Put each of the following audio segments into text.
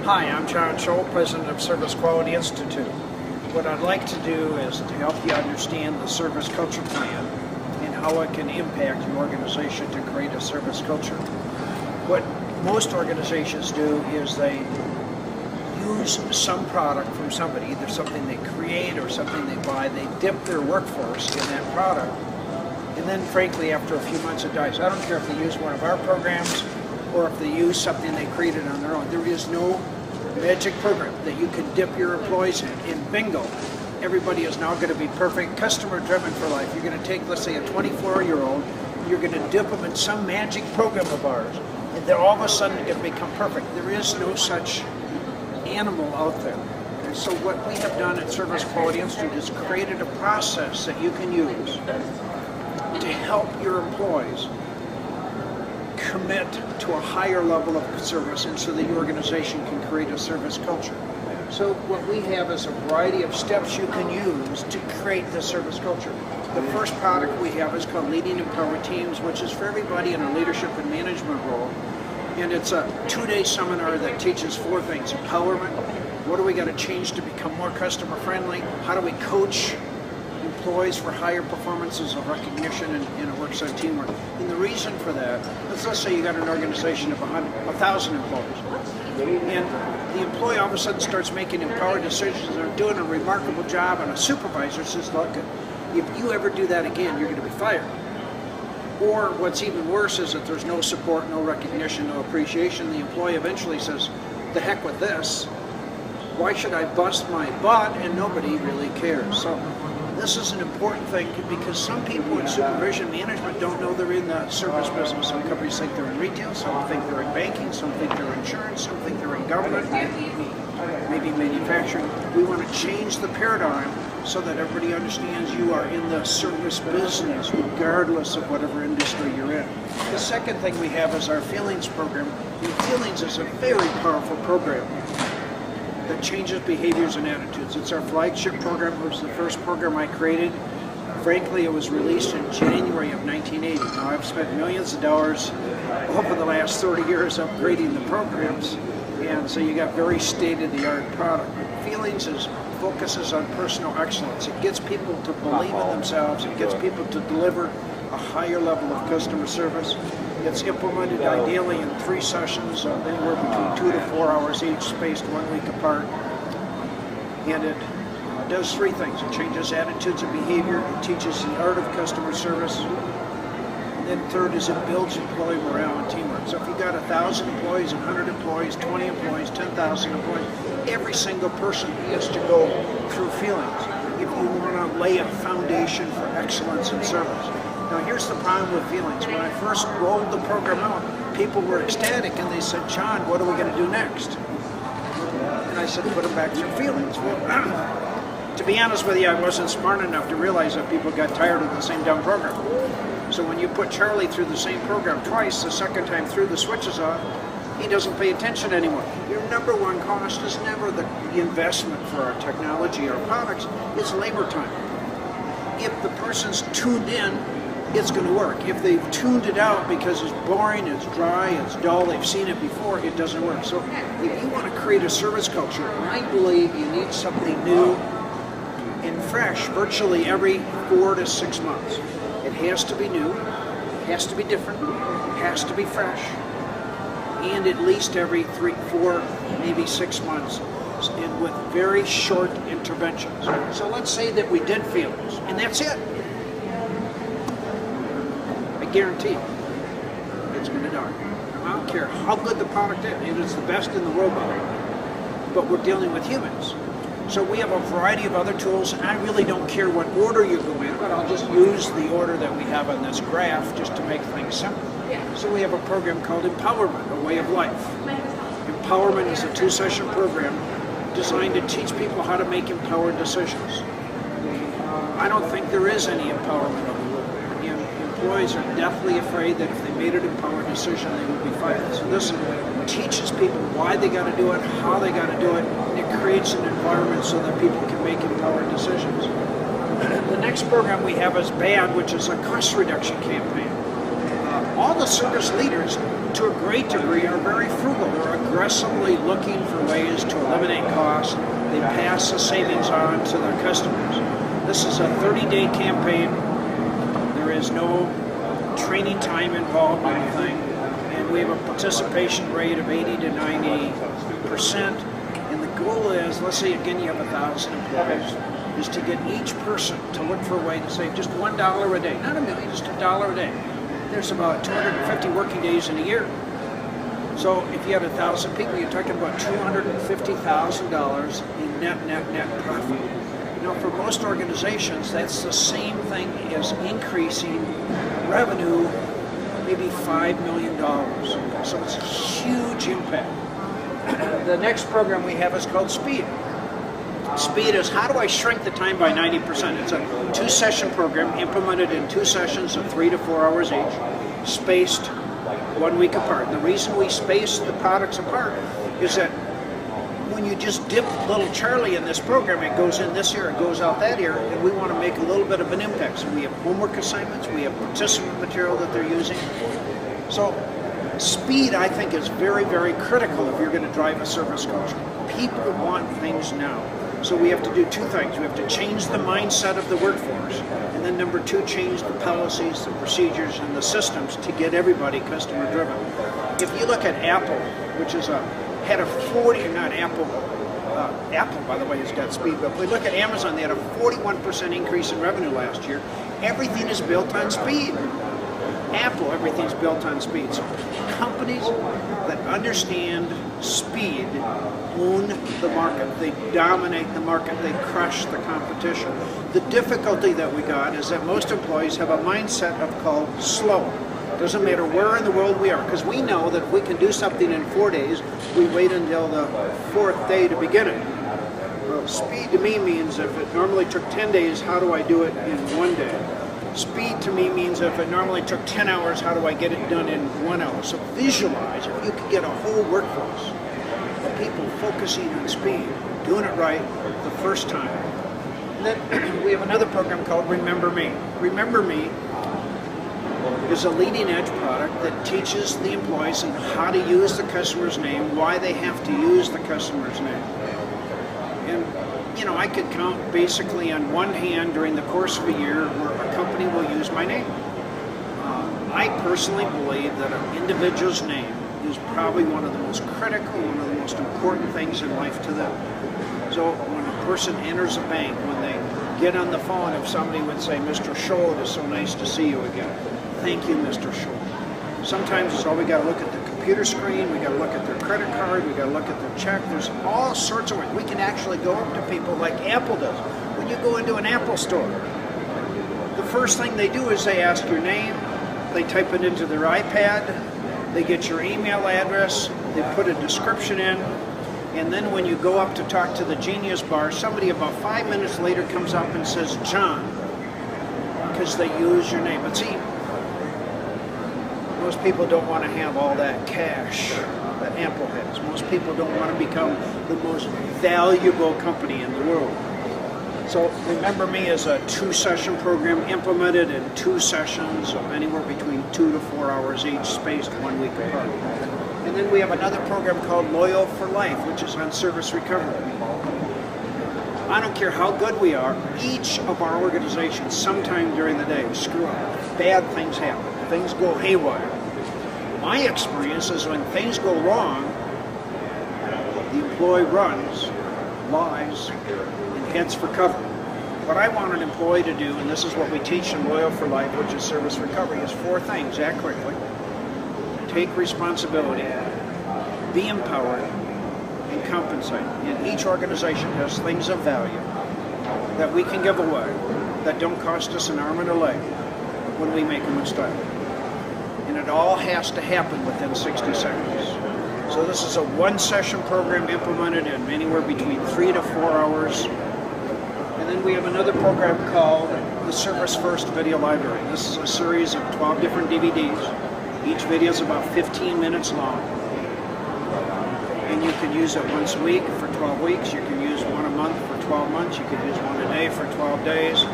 Hi, I'm John Scholl, President of Service Quality Institute. What I'd like to do is to help you understand the service culture plan and how it can impact your organization to create a service culture. What most organizations do is they use some product from somebody, either something they create or something they buy. They dip their workforce in that product, and then frankly after a few months it dies. I don't care if they use one of our programs or if they use something they created on their own. There is no magic program that you can dip your employees in, and bingo, everybody is now going to be perfect, customer driven for life. You're going to take, let's say, a 24-year-old, you're going to dip them in some magic program of ours, and they're all of a sudden going to become perfect. There is no such animal out there. And so what we have done at Service Quality Institute is created a process that you can use to help your employees commit to a higher level of service, and so that your organization can create a service culture. So what we have is a variety of steps you can use to create the service culture. The first product we have is called Leading Empowered Teams, which is for everybody in a leadership and management role. And it's a 2-day seminar that teaches 4 things. Empowerment, what do we got to change to become more customer friendly? How do we coach employees for higher performances of recognition and a worksite teamwork? And the reason for that is, let's say you got an organization of 1,000 employees, and the employee all of a sudden starts making empowered decisions. They're doing a remarkable job, and a supervisor says, look, if you ever do that again, you're going to be fired. Or what's even worse is that there's no support, no recognition, no appreciation. The employee eventually says, the heck with this. Why should I bust my butt? And nobody really cares. So this is an important thing, because some people in supervision management don't know they're in the service business. Some companies think they're in retail, some think they're in banking, some think they're in insurance, some think they're in government, maybe manufacturing. We want to change the paradigm so that everybody understands you are in the service business regardless of whatever industry you're in. The second thing we have is our Feelings program. And Feelings is a very powerful program that changes behaviors and attitudes. It's our flagship program. It was the first program I created. Frankly, it was released in January of 1980. Now, I've spent millions of dollars over the last 30 years upgrading the programs, and so you got very state-of-the-art product. Feelings focuses on personal excellence. It gets people to believe in themselves. It gets people to deliver a higher level of customer service. It's implemented ideally in 3 sessions, anywhere between 2 to 4 hours each, spaced 1 week apart. And it does 3 things. It changes attitudes and behavior. It teaches the art of customer service. And then third is it builds employee morale and teamwork. So if you've got 1,000 employees, 100 employees, 20 employees, 10,000 employees, every single person has to go through Feelings if you want to lay a foundation for excellence in service. Now here's the problem with Feelings. When I first rolled the program out, people were ecstatic and they said, John, what are we going to do next? And I said, put them back through Feelings. Well, to be honest with you, I wasn't smart enough to realize that people got tired of the same dumb program. So when you put Charlie through the same program twice, the second time through the switches off, he doesn't pay attention anymore. Your number one cost is never the investment for our technology or products, it's labor time. If the person's tuned in, it's going to work. If they've tuned it out because it's boring, it's dry, it's dull, they've seen it before, it doesn't work. So if you want to create a service culture, I believe you need something new and fresh virtually every 4 to 6 months. It has to be new, it has to be different, it has to be fresh, and at least every 3, 4, maybe 6 months, and with very short interventions. So let's say that we did Feelings, and that's it. I guarantee you, it's going to die. I don't care how good the product is. It is the best in the world, but we're dealing with humans. So we have a variety of other tools, and I really don't care what order you go in, but I'll just use the order that we have on this graph just to make things simple. So we have a program called Empowerment, a way of life. Empowerment is a 2-session program designed to teach people how to make empowered decisions. I don't think there is any empowerment of the world. Employees are deathly afraid that if they made an empowered decision, they would be fired. So this teaches people why they got to do it, how they got to do it, and it creates an environment so that people can make empowered decisions. The next program we have is BAD, which is a cost reduction campaign. All the service leaders to a great degree, are very frugal. They're aggressively looking for ways to eliminate costs. They pass the savings on to their customers. This is a 30-day campaign. There is no training time involved in anything, and we have a participation rate of 80 to 90%. And the goal is, let's say again you have 1,000 employees, is to get each person to look for a way to save just $1 a day, not a million, just $1 a day. There's about 250 working days in a year. So if you had 1,000 people, you're talking about $250,000 in net profit. Now, for most organizations, that's the same thing as increasing revenue, maybe $5 million. So it's a huge impact. The next program we have is called Speed. Speed is, how do I shrink the time by 90%? It's a 2-session program implemented in 2 sessions of 3 to 4 hours each, spaced 1 week apart. The reason we space the products apart is that when you just dip little Charlie in this program, it goes in this ear, it goes out that ear, and we want to make a little bit of an impact. So we have homework assignments, we have participant material that they're using. So speed, I think, is very, very critical if you're going to drive a service culture. People want things now. So we have to do 2 things. We have to change the mindset of the workforce, and then number 2, change the policies, the procedures, and the systems to get everybody customer driven. If you look at Apple, which is had a 40, not Apple, Apple, by the way, has got speed, but if we look at Amazon, they had a 41% increase in revenue last year. Everything is built on speed. Apple, everything's built on speed. So companies that understand speed own the market. They dominate the market. They crush the competition. The difficulty that we got is that most employees have a mindset of called slow. Doesn't matter where in the world we are, because we know that if we can do something in 4 days, we wait until the 4th day to begin it. Well, speed to me means if it normally took 10 days, how do I do it in 1 day? Speed to me means if it normally took 10 hours, how do I get it done in 1 hour? So visualize, if you could get a whole workforce of people focusing on speed, doing it right the first time. And then we have another program called Remember Me. Remember Me is a leading edge product that teaches the employees how to use the customer's name, why they have to use the customer's name. And you know, I could count basically on one hand during the course of a year where a company will use my name. I personally believe that an individual's name is probably one of the most critical, one of the most important things in life to them. So when a person enters a bank, when they get on the phone, if somebody would say, Mr. Scholl, it is so nice to see you again. Thank you, Mr. Scholl. Sometimes it's all we got to look at the computer screen, we got to look at their credit card, we got to look at their check. There's all sorts of ways. We can actually go up to people like Apple does. When you go into an Apple store, the first thing they do is they ask your name, they type it into their iPad, they get your email address, they put a description in, and then when you go up to talk to the Genius Bar, somebody about 5 minutes later comes up and says, John, because they use your name. But see, most people don't want to have all that cash that Apple has. Most people don't want to become the most valuable company in the world. So Remember Me is a 2-session program implemented in 2 sessions of anywhere between 2 to 4 hours each, spaced 1 week apart. And then we have another program called Loyal for Life, which is on service recovery. I don't care how good we are, each of our organizations sometime during the day screw up. Bad things happen. Things go haywire. My experience is when things go wrong, the employee runs, lies, and heads for cover. What I want an employee to do, and this is what we teach in Loyal for Life, which is service recovery, is 4 things. Act quickly, take responsibility, be empowered, and compensate. And each organization has things of value that we can give away that don't cost us an arm and a leg when we make a mistake. And it all has to happen within 60 seconds. So this is a 1-session program implemented in anywhere between 3 to 4 hours. And then we have another program called the Service First Video Library. This is a series of 12 different DVDs. Each video is about 15 minutes long. And you can use it once a week for 12 weeks. You can use one a month for 12 months. You can use one a day for 12 days.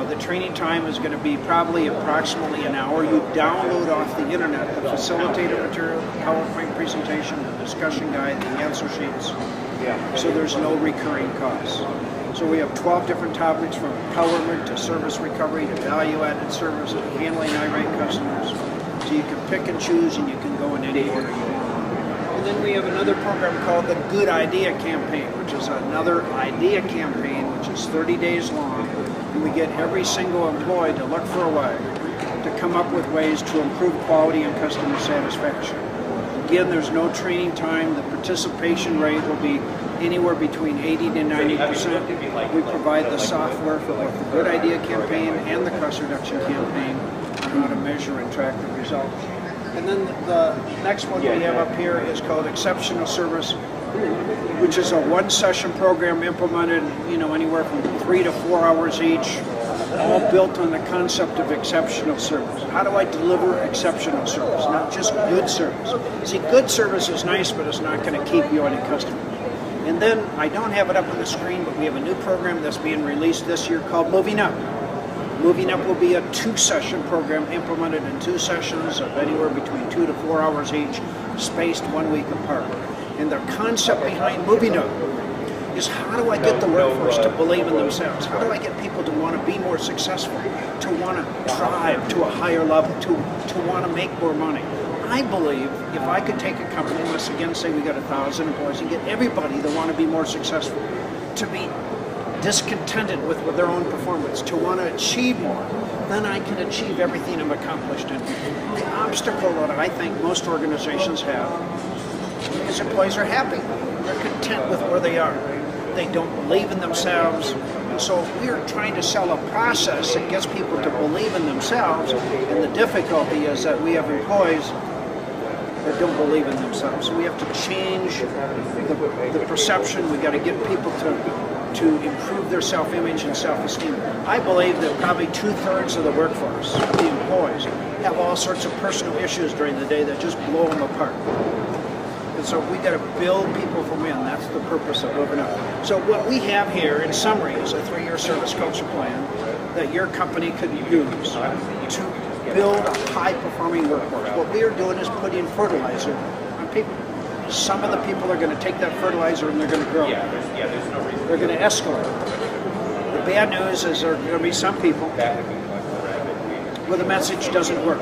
The training time is going to be probably approximately an hour. You download off the internet the facilitator material, the PowerPoint presentation, the discussion guide, the answer sheets. So there's no recurring costs. So we have 12 different topics, from empowerment to service recovery to value-added service to handling irate customers. So you can pick and choose, and you can go in any order you want. And then we have another program called the Good Idea Campaign, which is another idea campaign, which is 30 days long. And we get every single employee to look for a way to come up with ways to improve quality and customer satisfaction. Again, there's no training time. The participation rate will be anywhere between 80 to 90%. We provide the software for both the Good Idea Campaign and the Cost Reduction Campaign on how to measure and track the results. And then the next one we have up here is called Exceptional Service, which is a one-session program implemented, anywhere from 3 to 4 hours each, all built on the concept of exceptional service. How do I deliver exceptional service, not just good service? See, good service is nice, but it's not going to keep you any customers. And then, I don't have it up on the screen, but we have a new program that's being released this year called Moving Up. Moving Up will be a 2-session program implemented in 2 sessions of anywhere between 2 to 4 hours each, spaced 1 week apart. And the concept behind Moving Up is, how do I get the workforce to believe in themselves? How do I get people to want to be more successful, to want to drive to a higher level, to want to make more money? I believe if I could take a company, let's again say we got 1,000 employees, and get everybody to want to be more successful, to be discontented with their own performance, to want to achieve more, then I can achieve everything I've accomplished. And the obstacle that I think most organizations have is employees are happy. They're content with where they are. They don't believe in themselves. And so we're trying to sell a process that gets people to believe in themselves. And the difficulty is that we have employees that don't believe in themselves. So we have to change the perception. We got to get people to improve their self-image and self-esteem. I believe that probably 2/3 of the workforce, the employees, have all sorts of personal issues during the day that just blow them apart. And so we got to build people from within. That's the purpose of Moving Up. So what we have here, in summary, is a 3-year service culture plan that your company could use to build a high-performing workforce. What we are doing is putting fertilizer on people. Some of the people are going to take that fertilizer and they're going to grow. They're going to escalate. The bad news is there are going to be some people where the message doesn't work.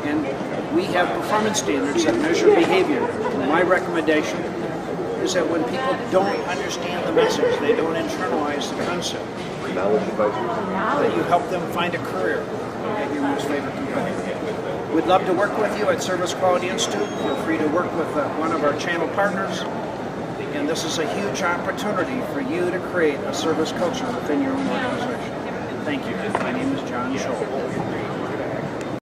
And we have performance standards that measure behavior. My recommendation is that when people don't understand the message, they don't internalize the concept, that you help them find a career at your most favorite company. We'd love to work with you at Service Quality Institute. Feel free to work with one of our channel partners. And this is a huge opportunity for you to create a service culture within your own organization. Thank you. My name is John Scholl.